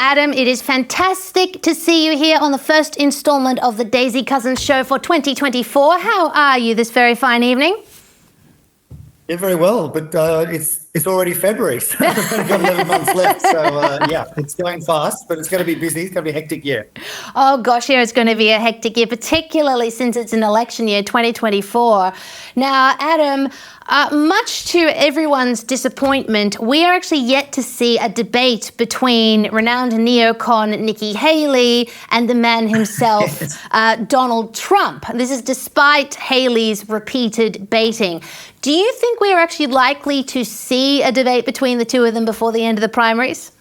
Adam, it is fantastic to see you here on the first instalment of the Daisy Cousens show for 2024. How are you this very fine evening? Yeah, very well, but it's already February, so we've only got 11 months left. So, yeah, it's going fast, but it's going to be busy. It's going to be a hectic year. Oh, gosh, yeah, it's going to be a hectic year, particularly since it's an election year, 2024. Now, Adam, much to everyone's disappointment, we are actually yet to see a debate between renowned neocon Nikki Haley and the man himself, Donald Trump. This is despite Haley's repeated baiting. Do you think we are actually likely to see a debate between the two of them before the end of the primaries?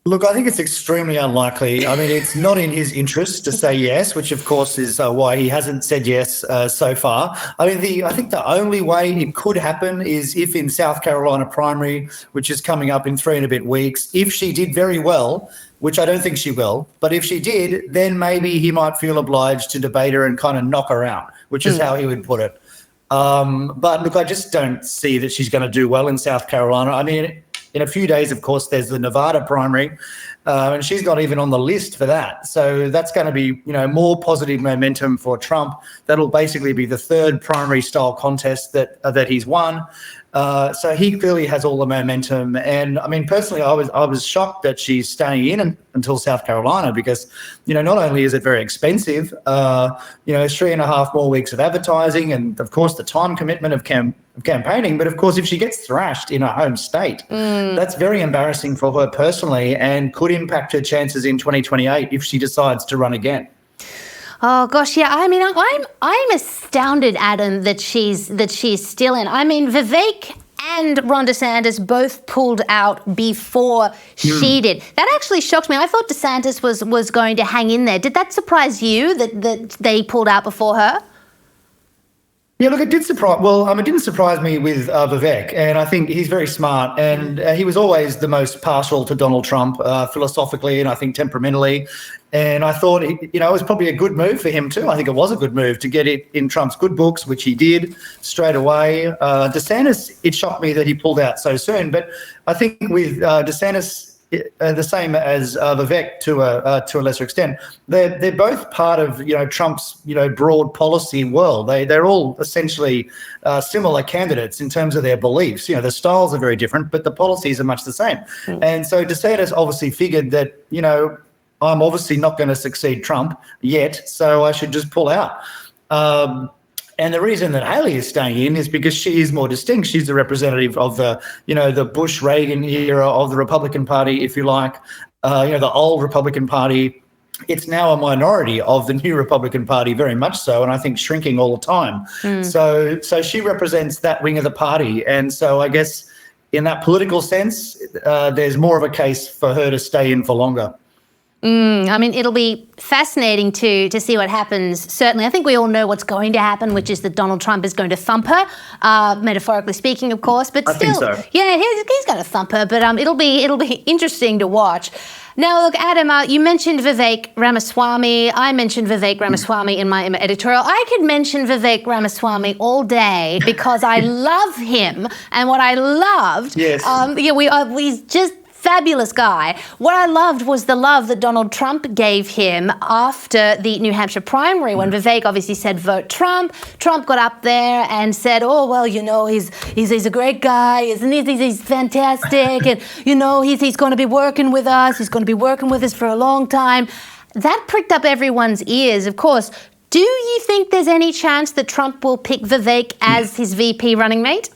Look, I think it's extremely unlikely. I mean, it's not in his interest to say yes, which of course is why he hasn't said yes so far. I mean, I think the only way it could happen is if in South Carolina primary, which is coming up in 3 and a bit weeks, if she did very well, which I don't think she will, but if she did, then maybe he might feel obliged to debate her and kind of knock her out, which is how he would put it. But look, I just don't see that she's going to do well in South Carolina. I mean, in a few days, of course, there's the Nevada primary, and she's not even on the list for that. So that's going to be, more positive momentum for Trump. That'll basically be the third primary style contest that he's won. So he clearly has all the momentum. And I mean, personally, I was shocked that she's staying in until South Carolina because, not only is it very expensive, 3.5 more weeks of advertising and, of course, the time commitment of campaigning. But, of course, if she gets thrashed in her home state, that's very embarrassing for her personally and could impact her chances in 2028 if she decides to run again. Oh gosh, yeah. I mean, I'm astounded, Adam, that she's still in. I mean, Vivek and Ron DeSantis both pulled out before she did. That actually shocked me. I thought DeSantis was going to hang in there. Did that surprise you that they pulled out before her? Yeah, look, it did surprise. Well, it didn't surprise me with Vivek, and I think he's very smart, and he was always the most partial to Donald Trump philosophically, and I think temperamentally. And I thought, it was probably a good move for him too. I think it was a good move to get it in Trump's good books, which he did straight away. DeSantis, it shocked me that he pulled out so soon, but I think with DeSantis, the same as Vivek to a lesser extent, they're both part of Trump's broad policy world. They're all essentially similar candidates in terms of their beliefs. The styles are very different, but the policies are much the same. And so DeSantis obviously figured that I'm obviously not going to succeed Trump yet, so I should just pull out. And the reason that Haley is staying in is because she is more distinct. She's the representative of the Bush-Reagan era of the Republican Party, if you like, the old Republican Party. It's now a minority of the new Republican Party, very much so, and I think shrinking all the time. So she represents that wing of the party. And so I guess in that political sense, there's more of a case for her to stay in for longer. I mean, it'll be fascinating to see what happens. Certainly, I think we all know what's going to happen, which is that Donald Trump is going to thump her, metaphorically speaking, of course. But still, I think so. Yeah, he's going to thump her. But it'll be interesting to watch. Now, look, Adam, you mentioned Vivek Ramaswamy. I mentioned Vivek Ramaswamy in my editorial. I could mention Vivek Ramaswamy all day because I love him, and what I loved. Yes. He's just fabulous guy. What I loved was the love that Donald Trump gave him after the New Hampshire primary when Vivek obviously said vote Trump. Trump got up there and said, oh, well, he's a great guy, isn't he? He's fantastic. And, he's going to be working with us. He's going to be working with us for a long time. That pricked up everyone's ears, of course. Do you think there's any chance that Trump will pick Vivek as his VP running mate?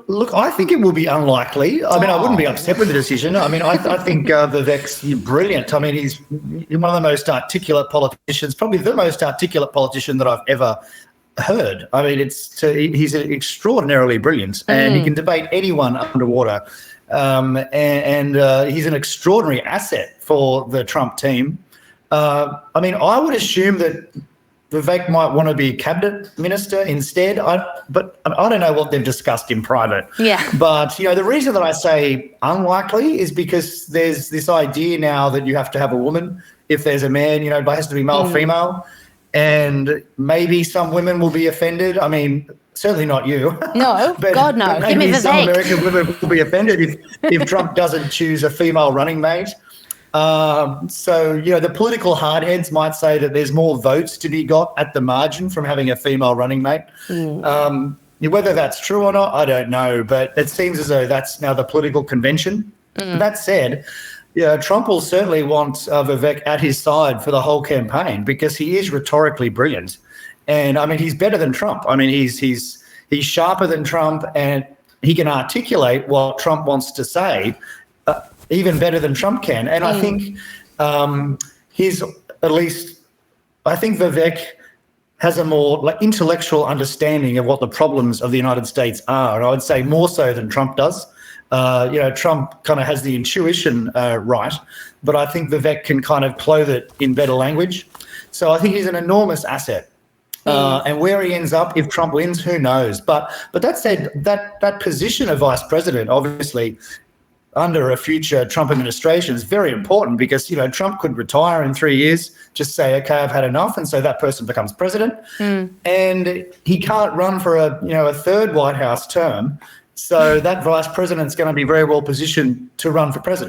Look, I think it will be unlikely. I mean, I wouldn't be upset with the decision. I mean, I think Vivek's brilliant. I mean, he's one of the most articulate politicians, probably the most articulate politician that I've ever heard. I mean, he's extraordinarily brilliant, and he can debate anyone underwater. And he's an extraordinary asset for the Trump team. I mean, I would assume that Vivek might want to be cabinet minister instead, but I don't know what they've discussed in private. Yeah. But, the reason that I say unlikely is because there's this idea now that you have to have a woman if there's a man, it has to be male, female, and maybe some women will be offended. I mean, Certainly not you. No, God, no. But Give me maybe some Vivek. American women will be offended if Trump doesn't choose a female running mate. So, the political hardheads might say that there's more votes to be got at the margin from having a female running mate. Whether that's true or not, I don't know, but it seems as though that's now the political convention. That said, Trump will certainly want Vivek at his side for the whole campaign because he is rhetorically brilliant. And, I mean, he's better than Trump. I mean, he's sharper than Trump, and he can articulate what Trump wants to say even better than Trump can. And I think I think Vivek has a more intellectual understanding of what the problems of the United States are. And I would say more so than Trump does. Trump kind of has the intuition right, but I think Vivek can kind of clothe it in better language. So I think he's an enormous asset. And where he ends up if Trump wins, who knows? But that said, that position of vice president, obviously, under a future Trump administration is very important because, Trump could retire in 3 years, just say, okay, I've had enough. And so that person becomes president. And he can't run for a third White House term. So that vice president's going to be very well positioned to run for president.